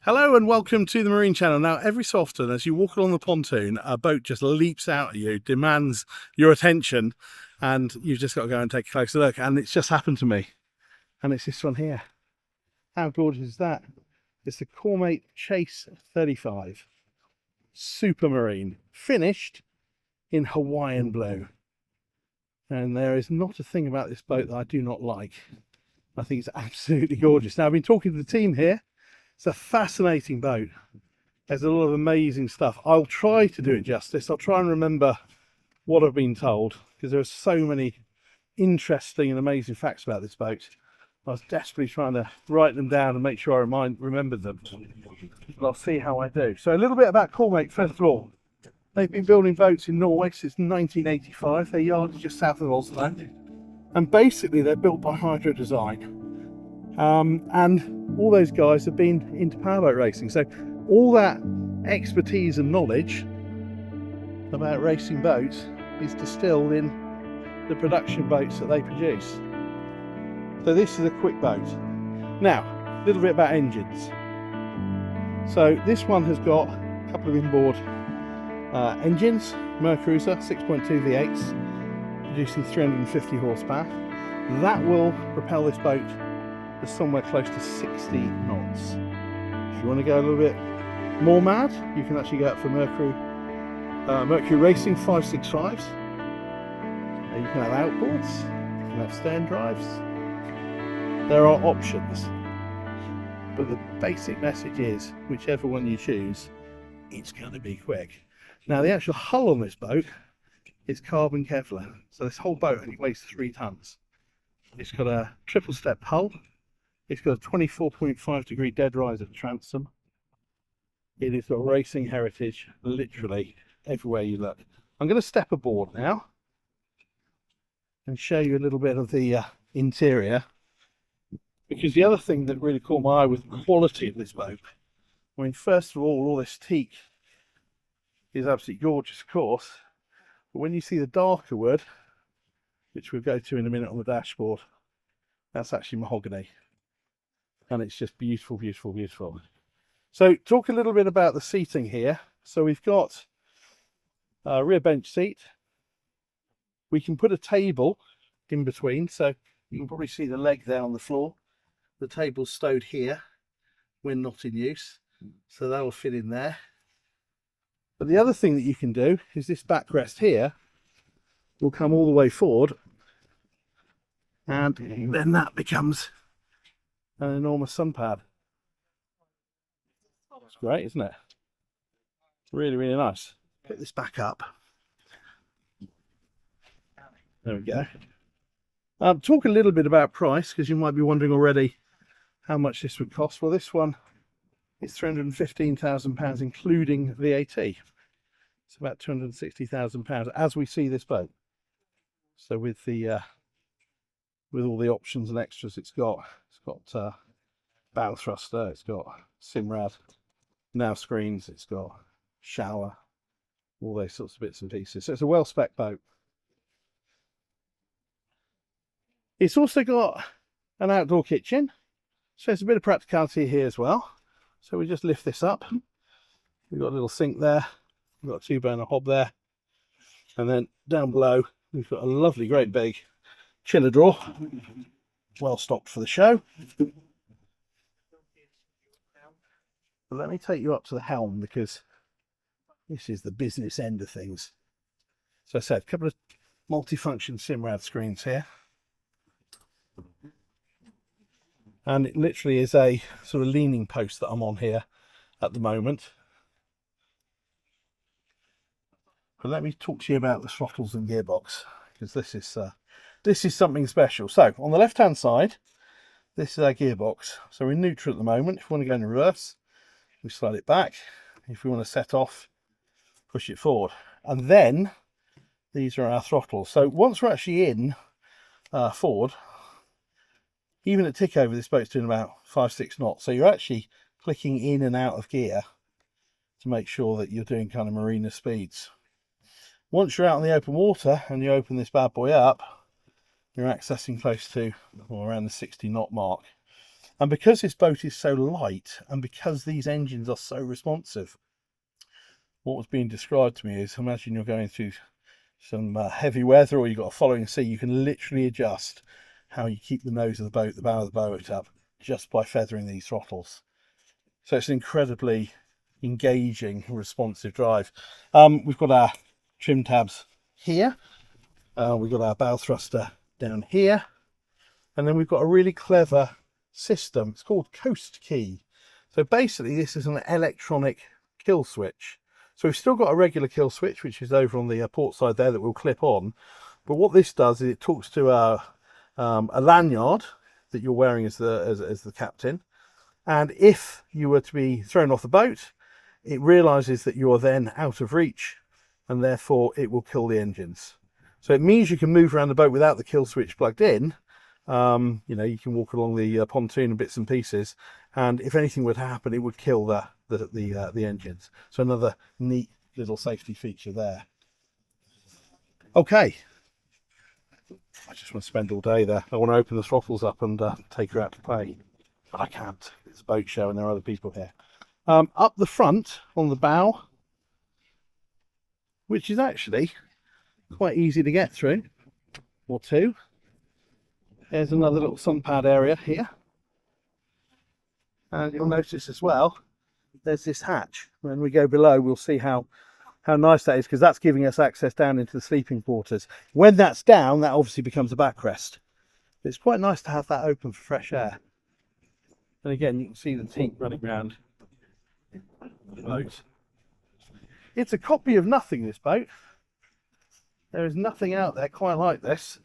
Hello and welcome to the Marine Channel. Now, every so often as you walk along the pontoon, a boat just leaps out at you, demands your attention, and you've just got to go and take a closer look. And it's just happened to me. And it's this one here. How gorgeous is that? It's the Cormate Chase 35 Supermarine, finished in Hawaiian blue. And there is not a thing about this boat that I do not like. I think it's absolutely gorgeous. Now, I've been talking to the team here. It's a fascinating boat. There's a lot of amazing stuff. I'll try to do it justice. I'll try and remember what I've been told, because there are so many interesting and amazing facts about this boat. I was desperately trying to write them down and make sure I remembered them. But I'll see how I do. So a little bit about Cormate first of all. They've been building boats in Norway since 1985. Their yard is just south of Oslo. And basically they're built by Hydro Design. And all those guys have been into powerboat racing, so all that expertise and knowledge about racing boats is distilled in the production boats that they produce. So this is a quick boat. Now, a little bit about engines. So this one has got a couple of inboard engines, Mercruiser 6.2 V8s, producing 350 horsepower. That will propel this boat to somewhere close to 60 knots. If you want to go a little bit more mad, you can actually go out for Mercury Racing 565s. You can have outboards, you can have stern drives. There are options, but the basic message is, whichever one you choose, it's going to be quick. Now, the actual hull on this boat is carbon Kevlar, so this whole boat only weighs 3 tons. It's got a triple step hull. It's got a 24.5 degree dead rise at the transom. It has got racing heritage literally everywhere you look. I'm going to step aboard now and show you a little bit of the interior, because the other thing that really caught my eye was the quality of this boat. I mean, first of all this teak is absolutely gorgeous, of course, but when you see the darker wood, which we'll go to in a minute on the dashboard, that's actually mahogany. And it's just beautiful, beautiful, beautiful. So talk a little bit about the seating here. So we've got a rear bench seat. We can put a table in between, so you can probably see the leg there on the floor. The table's stowed here when not in use, so that'll fit in there. But the other thing that you can do is this backrest here will come all the way forward, and then that becomes an enormous sun pad. It's great, isn't it? Really, really nice. Pick this back up. There we go. Talk a little bit about price, because you might be wondering already how much this would cost. Well, this one is £315,000, including VAT. It's about £260,000 as we see this boat. So with all the options and extras it's got bow thruster, it's got Simrad, nav screens, it's got shower, all those sorts of bits and pieces. So it's a well-spec boat. It's also got an outdoor kitchen, so there's a bit of practicality here as well. So we just lift this up. We've got a little sink there, we've got a 2-burner hob there, and then down below we've got a lovely, great big chiller drawer, well stocked for the show. But let me take you up to the helm, because this is the business end of things. So I said, a couple of multifunction Simrad screens here, and it literally is a sort of leaning post that I'm on here at the moment. But let me talk to you about the throttles and gearbox, because this is something special. So on the left hand side, this is our gearbox. So we're in neutral at the moment. If we want to go in reverse, we slide it back. If we want to set off, push it forward. And then these are our throttles. So once we're actually in forward, even at tick over, this boat's doing about 5-6 knots. So you're actually clicking in and out of gear to make sure that you're doing kind of marina speeds. Once you're out in the open water and you open this bad boy up, you're accessing close to or around the 60 knot mark. And because this boat is so light, and because these engines are so responsive, what was being described to me is, imagine you're going through some heavy weather, or you've got a following sea, you can literally adjust how you keep the nose of the boat, the bow of the boat up, just by feathering these throttles. So it's an incredibly engaging, responsive drive. We've got our trim tabs here, we've got our bow thruster down here, and then we've got a really clever system. It's called Coast Key. So basically this is an electronic kill switch. So we've still got a regular kill switch, which is over on the port side there, that will clip on. But what this does is it talks to a lanyard that you're wearing as the captain. And if you were to be thrown off the boat, it realizes that you are then out of reach, and therefore it will kill the engines. So it means you can move around the boat without the kill switch plugged in. You know, you can walk along the pontoon in bits and pieces, and if anything would happen, it would kill the engines. So another neat little safety feature there. Okay, I just want to spend all day there. I want to open the throttles up and take her out to play, but I can't. It's a boat show and there are other people here. Up the front on the bow, which is actually quite easy to get through, or two. There's another little sun pad area here, and you'll notice as well there's this hatch. When we go below, we'll see how nice that is, because that's giving us access down into the sleeping quarters. When that's down, that obviously becomes a backrest. But it's quite nice to have that open for fresh air. And again, you can see the teak running around the boat. It's a copy of nothing, this boat. There is nothing out there quite like this,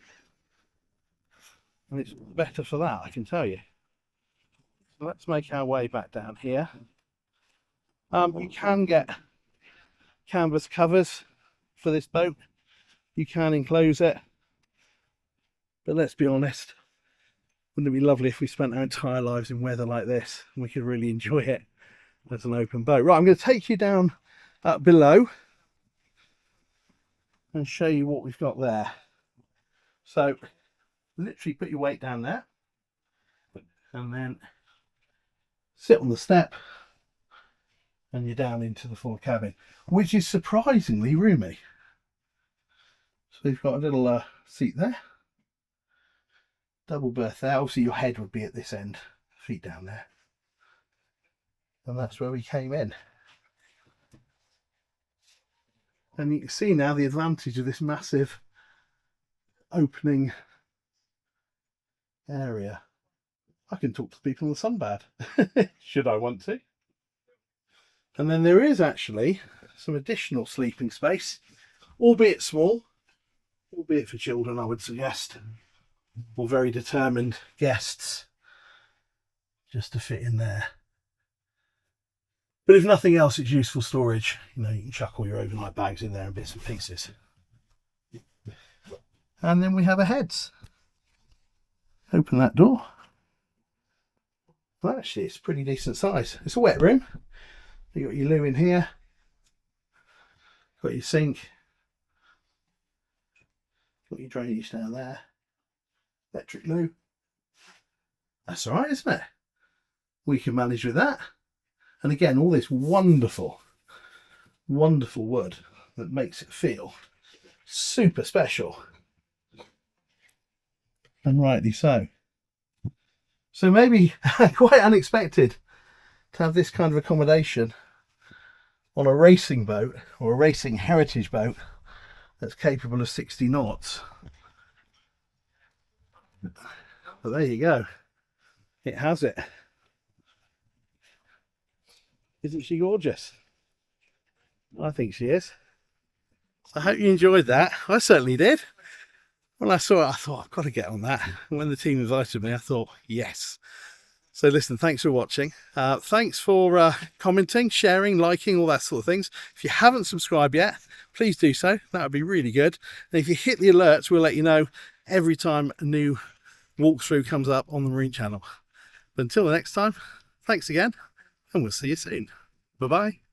and it's better for that, I can tell you. So let's make our way back down here. You can get canvas covers for this boat. You can enclose it, but let's be honest, wouldn't it be lovely if we spent our entire lives in weather like this and we could really enjoy it as an open boat? Right, I'm going to take you down below and show you what we've got there. So literally put your weight down there and then sit on the step, and you're down into the forward cabin, which is surprisingly roomy. So you've got a little seat there, double berth there. Obviously your head would be at this end, feet down there, and that's where we came in. And you can see now the advantage of this massive opening area. I can talk to people in the sunbed should I want to. And then there is actually some additional sleeping space, albeit small, albeit for children, I would suggest, or very determined guests, just to fit in there. But if nothing else, it's useful storage. You know, you can chuck all your overnight bags in there and bits and pieces. And then we have a heads. Open that door. Well, actually, it's a pretty decent size. It's a wet room. You got your loo in here. Got your sink. Got your drainage down there. Electric loo. That's all right, isn't it? We can manage with that. And again, all this wonderful, wonderful wood that makes it feel super special. And rightly so. So maybe quite unexpected to have this kind of accommodation on a racing boat, or a racing heritage boat that's capable of 60 knots. But there you go. It has it. Isn't she gorgeous? I think she is. I hope you enjoyed that. I certainly did. When I saw it, I thought, I've got to get on that. And when the team invited me, I thought, yes. So listen, thanks for watching. Thanks for commenting, sharing, liking, all that sort of things. If you haven't subscribed yet, please do so. That would be really good. And if you hit the alerts, we'll let you know every time a new walkthrough comes up on the Marine channel. But until the next time, thanks again, and we'll see you soon. Bye-bye.